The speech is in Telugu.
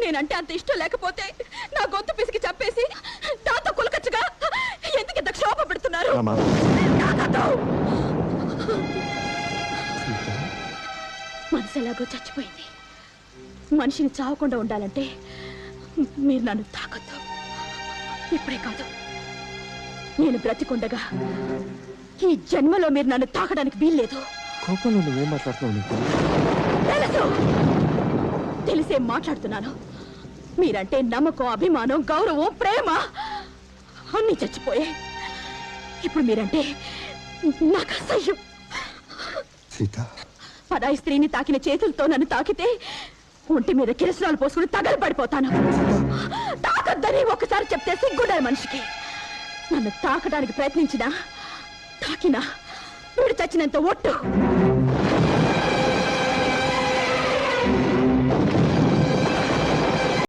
నేనంటే అంత ఇష్టం లేకపోతే నా గొంతు పిసికి చంపేసి దాంతో కులకచ్చుగా ఎందుకు ఇంత క్షోభ పెడుతున్నారు? మనసు ఎలాగో చచ్చిపోయింది. మనిషిని చావకుండా ఉండాలంటే మీరు నన్ను తాకొద్దు. ఇప్పుడే కాదు, నేను బ్రతికుండగా ఈ జన్మలో మీరు నన్ను తాకడానికి వీల్లేదు. కోపంలో నువ్వేం మాట్లాడుతున్నావు? తెలుసు, తెలిసే మాట్లాడుతున్నాను. మీరంటే నమ్మకం, అభిమానం, గౌరవం, ప్రేమ అన్నీ చచ్చిపోయాయి. ఇప్పుడు మీరంటే నాకు అసహ్యం. సీత, పరాయి స్త్రీని తాకిన చేతులతో నన్ను తాకితే ఒంటి మీద కిరసనాలు పోసుకుని తగలు పడిపోతాను. తాకద్దని ఒకసారి చెప్తే సిగ్గుండాలి మనిషికి. నన్ను తాకడానికి ప్రయత్నించినా తాకినా వీడు చచ్చినంత ఒట్టు.